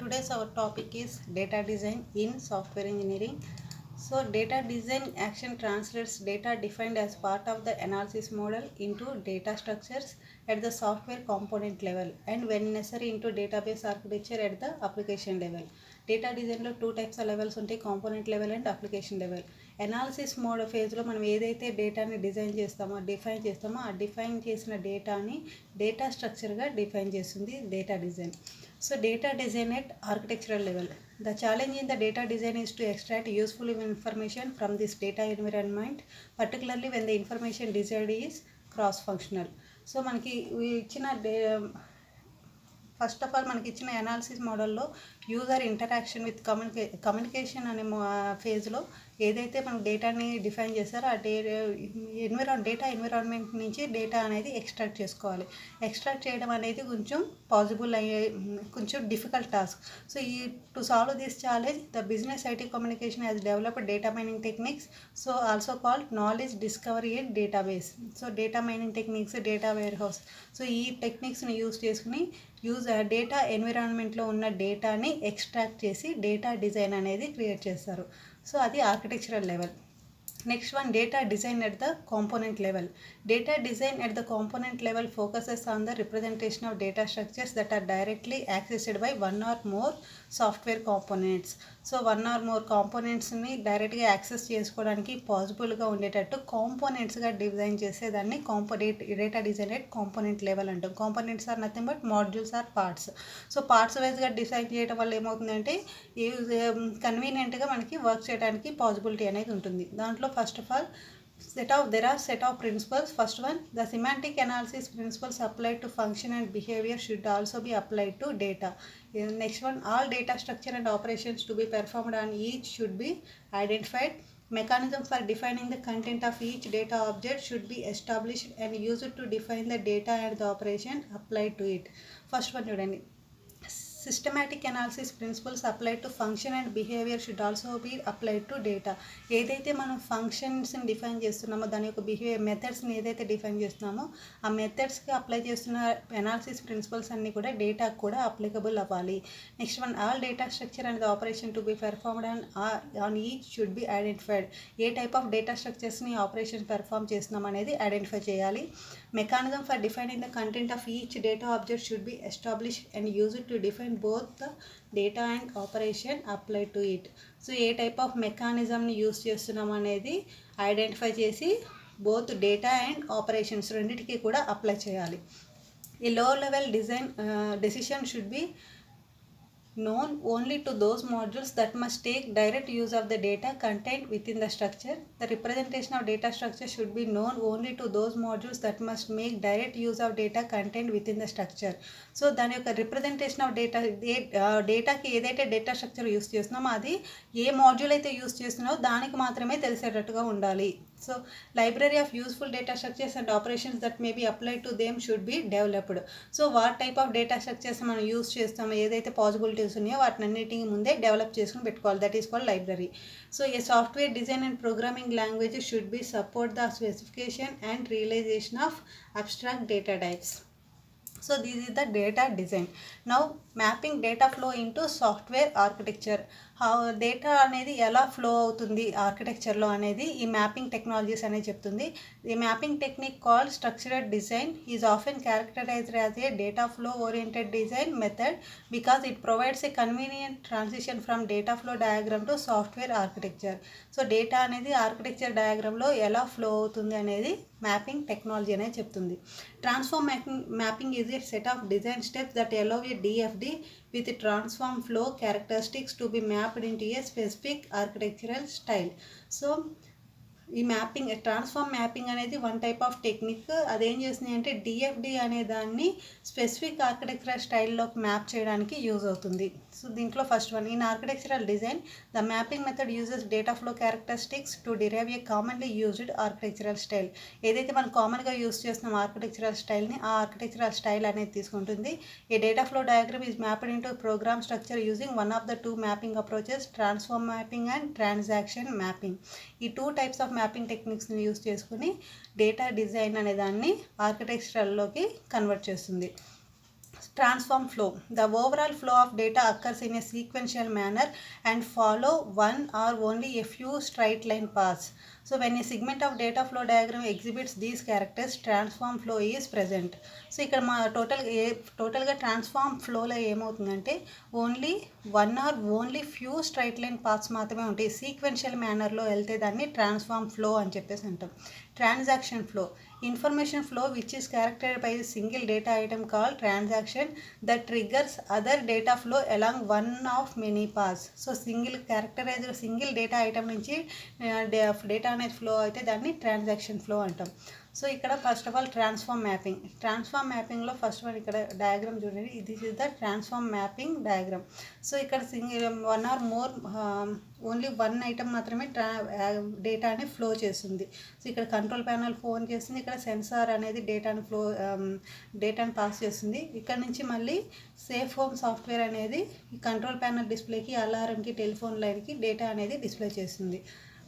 Today's our topic is data design in software engineering. So data design action translates data defined as part of the analysis model into data structures at the software component level and when necessary into database architecture at the application level. Data design లో 2 types of levels ఉంటాయి, component level and application level. Analysis mode ఫేజ్లో మనం ఏదైతే డేటాని define చేస్తామో ఆ define చేసిన డేటాని డేటా స్ట్రక్చర్గా డిఫైన్ చేస్తుంది data design. So data design at architectural level. The challenge in the data design is to extract useful information from this data environment, particularly when the information desired is cross-functional. So మనకి ఇచ్చిన first of all మనకి ఇచ్చిన analysis మోడల్లో user interaction with communication అనే ఫేజ్లో ఏదైతే మనం డేటాని డిఫైన్ చేస్తారో ఆ డేటా ఎన్విరాన్మెంట్ నుంచి డేటా అనేది ఎక్స్ట్రాక్ట్ చేసుకోవాలి. ఎక్స్ట్రాక్ట్ చేయడం అనేది కొంచెం difficult task. So to solve this challenge the business IT communication has developed data mining techniques, so also called knowledge discovery in database. So data mining techniques, data warehouse, so ఈ టెక్నిక్స్ని use చేసుకుని data ఎన్విరాన్మెంట్లో ఉన్న డేటాని extract చేసి data design అనేది create చేస్తారు. So అది architectural level. Next one, data design at the component level. Data design at the component level focuses on the representation of data structures that are directly accessed by one or more software components. So one or more componentsని డైరెక్ట్గా access చేసుకోవడానికి పాసిబుల్గా ఉండేటట్టు కాంపోనెంట్స్గా design చేసేదాన్ని data design at component level అంటాం. Components are nothing but modules or parts. So parts వైజ్గా design చేయడం వల్ల ఏమవుతుందంటే కన్వీనియంట్గా మనకి వర్క్ చేయడానికి పాసిబిలిటీ అనేది ఉంటుంది. దాంట్లో first of all there are set of principles. First one, the semantic analysis principles applied to function and behavior should also be applied to data. Next one, all data structure and operations to be performed on each should be identified. Mechanism for defining the content of each data object should be established and used to define the data and the operation applied to it. First one చూడండి, systematic analysis principles applied to function and behaviour should also be applied to data. ఏదైతే మనం ఫంక్షన్స్ని define చేస్తున్నామో దాని యొక్క behaviour మెథడ్స్ని ఏదైతే define చేస్తున్నామో ఆ మెథడ్స్కి అప్లై చేస్తున్న అనాలిసిస్ ప్రిన్సిపల్స్ అన్నీ కూడా డేటాకు కూడా అప్లికబుల్ అవ్వాలి. Next one, all data structure and the operation to be performed on each should be identified. ఏ టైప్ ఆఫ్ డేటా స్ట్రక్చర్స్ని ఆపరేషన్ పెర్ఫార్మ్ చేస్తున్నాం అనేది ఐడెంటిఫై చేయాలి. Mechanism for defining the content of each data object should be established and used to define both the data and operation applied to it. So ఏ type of మెకానిజంని use చేస్తున్నాం అనేది identify చేసి both data and operations రెండింటికి కూడా apply చేయాలి. ఈ లో level design decision should be known only to those modules that must take direct use of the data contained within the structure. The representation of data structure should be known only to those modules that must make direct use of data contained within the structure. So దాని యొక్క representation of డేటాకి ఏదైతే data structure use చేస్తున్నామో అది ఏ module అయితే use చేస్తున్నామో దానికి మాత్రమే తెలిసేటట్టుగా ఉండాలి. So library of useful data structures and operations that may be applied to them should be developed. So what type of data structures మనం యూస్ చేస్తామో ఏదైతే పాసిబిలిటీస్ ఉన్నాయో వాటిని అన్నిటికీ ముందే డెవలప్ చేసుకుని పెట్టుకోవాలి. That is called library. So a software design and programming language should be support the specification and realization of abstract data types. So this is the data design. Now mapping data flow into software architecture. Data అనేది ఎలా flow అవుతుంది ఆర్కిటెక్చర్లో అనేది ఈ mapping technologies అనేది చెప్తుంది. ఈ mapping technique called structured design is often characterized as a data flow oriented design method because it provides a convenient transition from data flow diagram to software architecture. So data అనేది architecture డయాగ్రామ్లో ఎలా flow అవుతుంది అనేది mapping technology అనేది చెప్తుంది. Transform mapping is a set of design steps that allow a DFD with transform flow characteristics to be mapped into a specific architectural style. So ఈ mapping transform mapping అనేది one type of technique. అదేం చేస్తుంది అంటే డిఎఫ్డి అనే దాన్ని specific architectural స్టైల్లోకి map చేయడానికి use అవుతుంది. So దీంట్లో first one, in architectural design the mapping method uses data flow characteristics to derive A commonly used architectural style. ఏదైతే మనం కామన్గా యూజ్ చేస్తున్నాం ఆర్కిటెక్చరల్ స్టైల్ని ఆ ఆర్కిటెక్చరల్ స్టైల్ అనేది తీసుకుంటుంది. A data flow diagram is mapped into program structure using one of the two mapping approaches, transform mapping and transaction mapping. ఈ two types of mapping టెక్నిక్స్ని యూజ్ చేసుకుని డేటా డిజైన్ అనే దాన్ని ఆర్కిటెక్చరల్లోకి కన్వర్ట్ చేస్తుంది. Transform flow. The overall flow of data occurs in a sequential manner and follow one or only a few straight line paths. So when a segment of data flow diagram exhibits these characters, transform flow is present. So ఇక్కడ మా టోటల్గా transform ఫ్లోలో ఏమవుతుందంటే only one or only few straight line paths మాత్రమే ఉంటాయి. Sequential మేనర్లో వెళ్తే దాన్ని transform flow అని చెప్పేసి అంటాం. Transaction flow, information flow which is characterized by a single data item called transaction that triggers other data flow along one of many paths. So single data item నుంచి data అనేది flow అయితే దాన్ని transaction flow అంటాం. So ఇక్కడ first of all transform మ్యాపింగ్లో first one ఇక్కడ diagram చూడండి, this is the transform mapping diagram. So ఇక్కడ one or more only one item మాత్రమే డేటా అనేది ఫ్లో చేస్తుంది. సో ఇక్కడ కంట్రోల్ ప్యానల్ ఫోన్ చేస్తుంది, ఇక్కడ సెన్సార్ అనేది డేటాను పాస్ చేస్తుంది. ఇక్కడ నుంచి మళ్ళీ సేఫ్ హోమ్ సాఫ్ట్వేర్ అనేది ఈ కంట్రోల్ ప్యానల్ డిస్ప్లేకి, అలారంకి, టెలిఫోన్ లైన్కి డేటా అనేది డిస్ప్లే చేస్తుంది.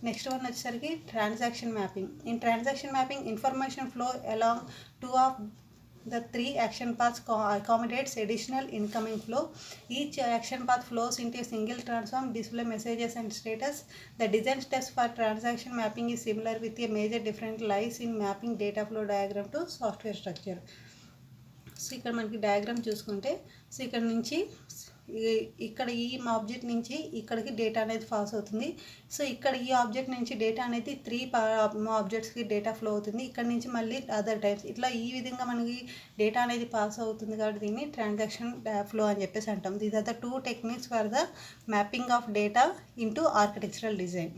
నెక్స్ట్ వన్ వచ్చేసరికి transaction mapping. In transaction mapping information flow along two of the three action paths accommodates additional incoming flow. Each action path flows into a single transform, display messages and status. The design steps for transaction mapping is similar with a major difference lies in mapping data flow diagram to software structure. So ఇక్కడ మనకి diagram చూసుకుంటే, so ఇక్కడ నుంచి ఇక్కడ ఈ object నుంచి ఇక్కడికి data అనేది పాస్ అవుతుంది. సో ఇక్కడ ఈ ఆబ్జెక్ట్ నుంచి డేటా అనేది 3 ఆబ్జెక్ట్స్కి డేటా ఫ్లో అవుతుంది. ఇక్కడ నుంచి మళ్ళీ అదర్ టైప్స్, ఇట్లా ఈ విధంగా మనకి డేటా అనేది పాస్ అవుతుంది కాబట్టి దీన్ని ట్రాన్సాక్షన్ ఫ్లో అని చెప్పేసి అంటాం. These are the 2 techniques for the mapping of data into architectural design.